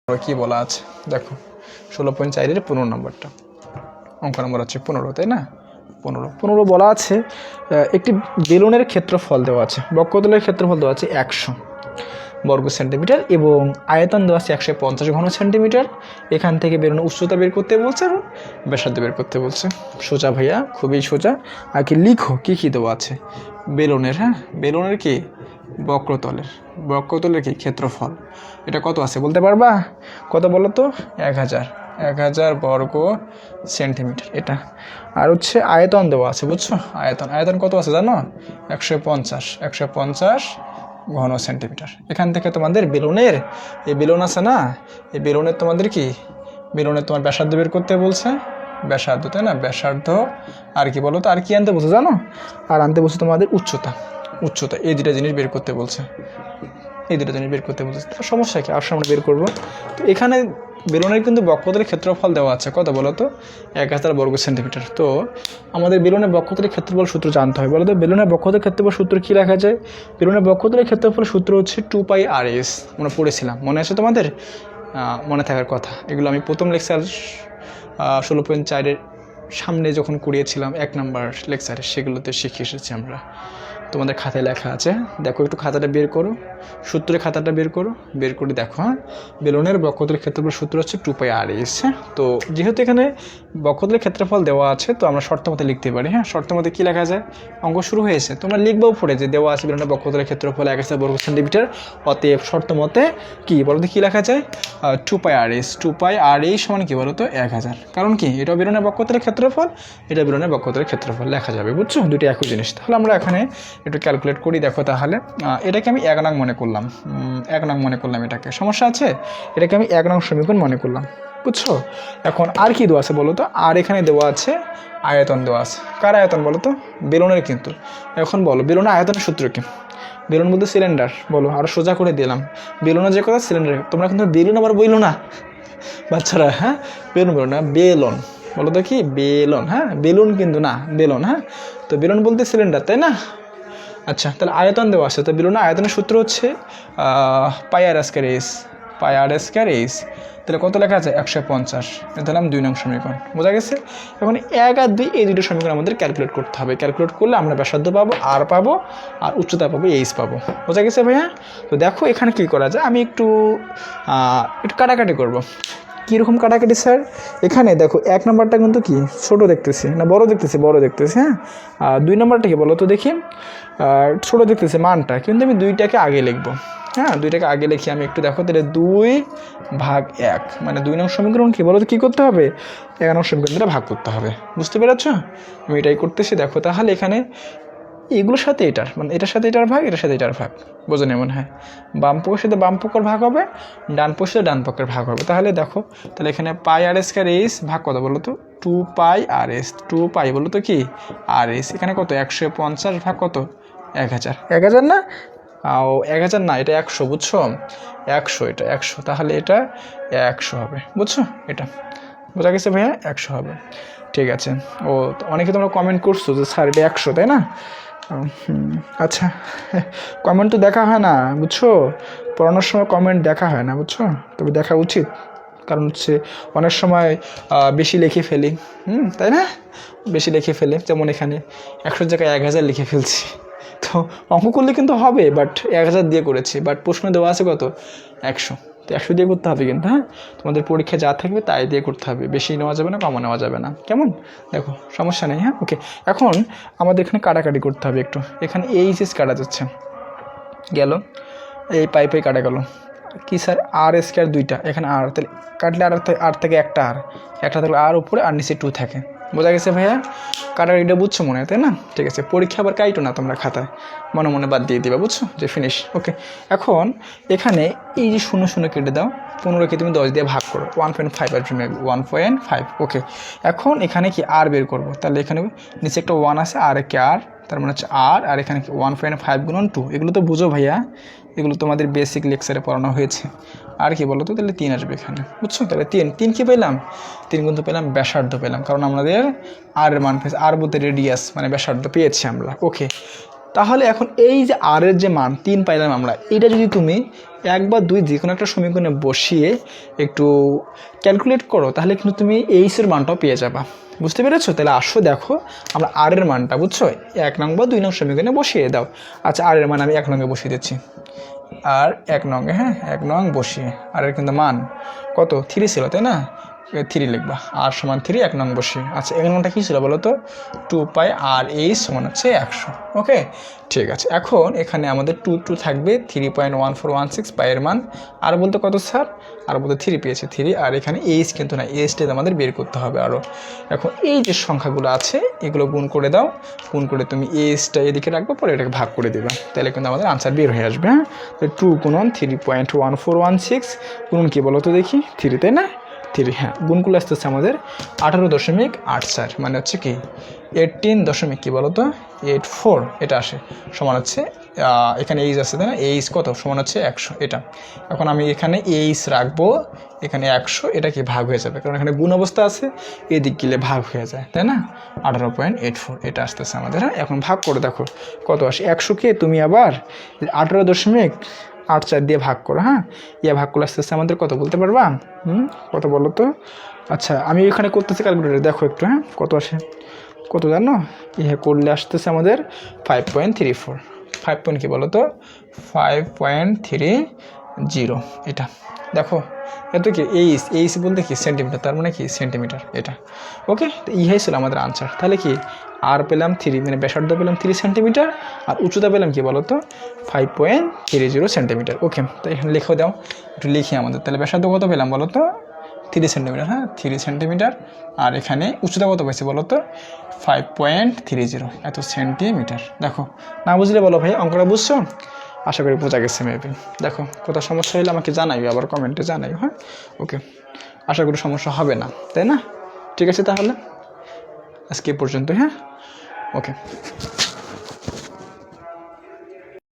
কি বলা আছে দেখো 16.4 15 নম্বরটা অঙ্ক নম্বর হচ্ছে 15 তাই না 15 বলা আছে একটি বেলুনের ক্ষেত্রফল দেওয়া আছে বক্রতলের ক্ষেত্রফল দেওয়া আছে 100 বর্গ সেন্টিমিটার এবং আয়তন দেওয়া আছে 150 ঘন সেন্টিমিটার। এখান থেকে বেলুনের উচ্চতা বের করতে বলছে এবং ব্যাসার্ধ বের করতে বলছে। সোজা ভাইয়া, খুবই সোজা। আর কি লিখো কি কি দেওয়া আছে বেলুনের, বেলুনের কি বক্রতলের কি ক্ষেত্রফল, এটা কত আছে বলতে পারবা? কত বলো তো? 1000 বর্গ সেন্টিমিটার এটা। আর হচ্ছে আয়তন দেওয়া আছে, বুঝছো? আয়তন কত আছে জানো? 150 ঘন সেন্টিমিটার। এখান থেকে তোমাদের বেলুনের এই বেলুন আছে না, এই বেলুনের তোমাদের কি বেলুনের তোমার ব্যাসার্ধ বের করতে বলছে, ব্যাসার্ধ তাই না, ব্যাসার্ধ। আর কি বলো তো, আর কি আনতে বলছে জানো? আর আনতে বলছে তোমাদের উচ্চতা। এই দুটা জিনিস বের করতে বলছে, সমস্যা কি? আর সামনে বের করবো। তো এখানে বেলুনের কিন্তু বক্রতলের ক্ষেত্রফল দেওয়া আছে, কত বলো তো? 1000 বর্গ সেন্টিমিটার। তো আমাদের বেলুনের বক্রতলের ক্ষেত্রফল সূত্র জানতে হয়। বলো তো বেলুনের বক্রতলের ক্ষেত্রফল সূত্র কী লেখা যায়? বেলুনের বক্রতলের ক্ষেত্রফল সূত্র হচ্ছে 2πr/s। আমরা পড়েছিলাম, মনে আছে তোমাদের? মনে থাকার কথা। এগুলো আমি প্রথম লেকচার 16.4 সামনে যখন করিয়েছিলাম 1 নম্বর লেকচারে, সেগুলোতে শিখে এসেছি আমরা। তোমাদের খাতায় লেখা আছে, দেখো একটু খাতাটা বের করো, সূত্রের খাতাটা বের করে দেখো। বেলুনের বক্রতলের ক্ষেত্রফল সূত্র হচ্ছে 2πr/s। তো যেহেতু এখানে বক্রতলের ক্ষেত্রফল দেওয়া আছে, তো আমরা শর্ত মতে লিখতে পারি। শর্ত মতে কী লেখা যায়? অঙ্ক শুরু হয়েছে, তোমরা লিখবাও পড়ে যে দেওয়া আছে বেলুনের বক্রতলের ক্ষেত্রফল 1000 বর্গ সেন্টিমিটার। অতএব শর্ত মতে কি বলো তো, কী লেখা যায়? 2πr/s সমান কি বলো তো? 1000। কারণ কি, এটা বেলুনের বক্রতলের ক্ষেত্রফল, এটা বেলুনের বক্রতলের ক্ষেত্রফল লেখা যাবে, বুঝছো? দুটো একই জিনিস। তাহলে আমরা এখানে একটু ক্যালকুলেট করি। দেখো তাহলে এটাকে আমি 1 নং মনে করলাম, এটাকে, সমস্যা আছে? এটাকে আমি 1 নং সমীকরণ মনে করলাম, বুঝছো? এখন আর কি দেওয়া আছে বলো তো? আর এখানে দেওয়া আছে আয়তন দেওয়া আছে। কার আয়তন বলো তো? বেলুনের। কিন্তু এখন বলো বেলুনের আয়তনের সূত্র কি? বেলুন বলতে সিলিন্ডার, বলো। আরও সোজা করে দিলাম, বেলুনের যে কথা সিলিন্ডার। তোমরা কিন্তু বেলুন আবার বইলো না বাচ্চারা, বেলুন বলো না, বেলুন বলো তো। কি বেলুন? বেলুন কিন্তু না, বেলুন। তো বেলুন বলতে সিলিন্ডার, তাই না? আচ্ছা, তাহলে আয়তন দেওয়া আছে। তো বেলুনের আয়তনের সূত্র হচ্ছে πr², তাহলে কত লেখা আছে? 150। দিলাম 2 নং সমীকরণ, বোঝা গেছে? এখন 1 আর 2 এই দুটো সমীকরণ আমাদের ক্যালকুলেট করতে হবে। ক্যালকুলেট করলে আমরা ব্যাসার্ধ পাবো, আর পাবো, আর উচ্চতা পাবো, এইচ পাবো। বোঝা গেছে ভাইয়া? তো দেখো এখানে কি করা যায়, আমি একটু কাটাকাটি করবো। কীরকম কাটাকাটি স্যার? এখানে দেখো 1 নম্বরটা কিন্তু কি ছোটো দেখতেছি না, বড় দেখতেছি? আর 2 নম্বরটা কি বলো তো দেখি? ছোটো দেখতেছি মানটা, কিন্তু আমি 2টাকে আগে লিখবো। 2টাকে আগে লিখি আমি একটু। দেখো তাহলে 2/1 মানে 2 নং সমীকরণ কি বলো তো? কী করতে হবে? 1 নং সমীকরণটা ভাগ করতে হবে। বুঝতে পেরেছ? আমি এটাই করতেছি। দেখো তাহলে এখানে এগুলোর সাথে এটার, মানে এটার সাথে এটার ভাগ, এটার সাথে এটার ভাগ, বোঝো না? মনে হয় বাম পক্ষের সাথে বাম পক্ষের ভাগ হবে, ডান পক্ষের সাথে ডান পক্ষের ভাগ হবে। তাহলে দেখো, তাহলে এখানে πr² ভাগ কত বলো তো? 2πr/s। 2π বলো তো কি? r/s। এখানে কত? 150 ভাগ কত? 1000। 1000 না? 1000 না, এটা 100, বুঝছো? 100, এটা 100। তাহলে এটা 100 হবে, বুঝছো? এটা বোঝা গেছে ভাইয়া? 100 হবে, ঠিক আছে। অনেকে তোমরা কমেন্ট করছো যে স্যার এটা 100, তাই না? আচ্ছা, কমেন্ট তো দেখা হয় না, বুঝছো? পড়ানোর সময় কমেন্ট দেখা হয় না, বুঝছো? তবে দেখা উচিত, কারণ হচ্ছে অনেক সময় বেশি লিখে ফেলি, তাই না? বেশি লিখে ফেলে, যেমন এখানে 100 জায়গায় 1000 লিখে ফেলছি। তো অঙ্ক করলে কিন্তু হবে, বাট 1000 দিয়ে করেছি, বাট প্রশ্ন দেওয়া আছে কত? 100। তো 100 দিয়ে করতে হবে কিন্তু। তোমাদের পরীক্ষা যা থাকবে তাই দিয়ে করতে হবে, বেশি নেওয়া যাবে না, কমও নেওয়া যাবে না, কেমন? দেখো সমস্যা নেই। ওকে, এখন আমাদের এখানে কাটাকাটি করতে হবে একটু। এখানে এইচ কাটা যাচ্ছে, গেল এই পাই কাটা গেল। কি স্যার? r² 2টা, এখানে আর, তাহলে কাটলে আর থেকে একটা থাকলে আর উপরে, আর নিচে 2 থাকে। বোঝা গেছে ভাইয়া? কাটাকাটিটা বুঝছো মনে হয়, তাই না? ঠিক আছে, পরীক্ষা আবার কাইটো না তোমরা খাতায়, মনে বাদ দিয়ে দিবা, বুঝছো? যে ফিনিশ। ওকে, এখন এখানে এই যে 0 কেটে দাও, 15কে তুমি 10 দিয়ে ভাগ করো, 1.5 আর 1.5। ওকে, এখন এখানে কি আর বের করবো, তাহলে এখানে নিচে একটা 1 আছে, আর একে আর, তার মানে হচ্ছে আর এখানে কি 1.5 গুণন 2। এগুলো তো বুঝো ভাইয়া, এগুলো তোমাদের বেসিক লেকচারে পড়ানো হয়েছে। আর কি বলো তো? তাহলে 3 আসবে এখানে, বুঝছো? তাহলে 3 কি পেলাম? 3 কিন্তু পেলাম ব্যাসার্ধ পেলাম, কারণ আমাদের আর এর মান পেয়েছি, আর বলতে রেডিয়াস মানে ব্যাসার্ধ পেয়েছি আমরা। ওকে, তাহলে এখন এই যে আর এর যে মান 3 পাইলাম আমরা, এটা যদি তুমি 1 বা 2 যে কোনো একটা সমীকরণে বসিয়ে একটু ক্যালকুলেট করো, তাহলে কিন্তু তুমি এইচের মানটাও পেয়ে যাবা। বুঝতে পেরেছো? তাহলে আসো দেখো আমরা আর এর মানটা, বুঝছো, 1 নং বা 2 নং সমীকরণে বসিয়ে দাও। আচ্ছা, আর এর মান আমি 1 নঙ্গে বসিয়ে দিচ্ছি। আর 1 নঙ্গে, হ্যাঁ 1 নং বসিয়ে, আর এর কিন্তু মান কত 3 ছিল, তাই না? 3 লিখবা, আর সমান 3 1 নং বসিয়ে। আচ্ছা, এর মানটা কী ছিল বলো তো? 2 পাই আর এইচ সমান হচ্ছে 100। ওকে, ঠিক আছে। এখন এখানে আমাদের 2 থাকবে, 3.1416 পাইয়ের মান। আর বলতে কত স্যার? আর বলতে 3 পেয়েছি, 3। আর এখানে এইচ কিন্তু না, এইচটা আমাদের বের করতে হবে আরও। এখন এই যে সংখ্যাগুলো আছে এগুলো গুণ করে দাও, গুণ করে তুমি এইচটা এদিকে রাখবো, পরে এটাকে ভাগ করে দেবে, তাহলে কিন্তু আমাদের আনসার বের হয়ে আসবে। হ্যাঁ, তো 2 গুণন 3.1416 গুণন কী বলো তো দেখি? 3, তাই না? 3, হ্যাঁ, গুণগুলো আসতেছে আমাদের 18.84, মানে হচ্ছে কি 18 কী বলো তো 84 এটা আসে, সমান হচ্ছে এখানে এইচ আছে, তাই না? এইচ কত সমান হচ্ছে 100 এটা। এখন আমি এখানে এইচ রাখবো, এখানে 100, এটা কি ভাগ হয়ে যাবে, কারণ এখানে গুণ অবস্থা আছে, এদিক গেলে ভাগ হয়ে যায়, তাই না? 18.84 এটা আসতেছে আমাদের। হ্যাঁ, এখন ভাগ করে দেখো কত আসে। 100কে তুমি আবার 18.84 দিয়ে ভাগ করো। হ্যাঁ, ভাগ করলে আসতেছে আমাদের কত বলতে পারবা? কত বলো তো? আচ্ছা, আমি এখানে করতেছি ক্যালকুলেটর, দেখো একটু। হ্যাঁ, কত আসে কত জানো? করলে আসতেছে আমাদের 5.34। 5 পয়েন্ট কী বলো তো? 5.30 এটা। দেখো এত কি এইচ বলতে কি সেন্টিমিটার, তার মানে কি সেন্টিমিটার এটা। ওকে, তো ইহাই ছিল আমাদের আনসার। তাহলে কি আর পেলাম 3, মানে ব্যাসার্ধ পেলাম 3 সেন্টিমিটার, আর উচ্চতা পেলাম কি বলো তো 5.30 সেন্টিমিটার। ওকে, তো এখানে লিখেও দাও, একটু লিখি আমাদের। তাহলে ব্যাসার্ধ কত পেলাম বলো তো? 3 সেন্টিমিটার। হ্যাঁ, 3 সেন্টিমিটার। আর এখানে উচ্চতা কত পাইছি বলো তো? 5.30 এত সেন্টিমিটার। দেখো, না বুঝলে বলো ভাই, অঙ্কটা বুঝছো? আশা করি বোঝা গেছে মেবি। দেখো, কোথাও সমস্যা হলে আমাকে জানাই, আবার কমেন্টে জানাই। হ্যাঁ, ওকে, আশা করি সমস্যা হবে না, তাই না? ঠিক আছে, তাহলে আজকে পর্যন্ত। হ্যাঁ, ওকে।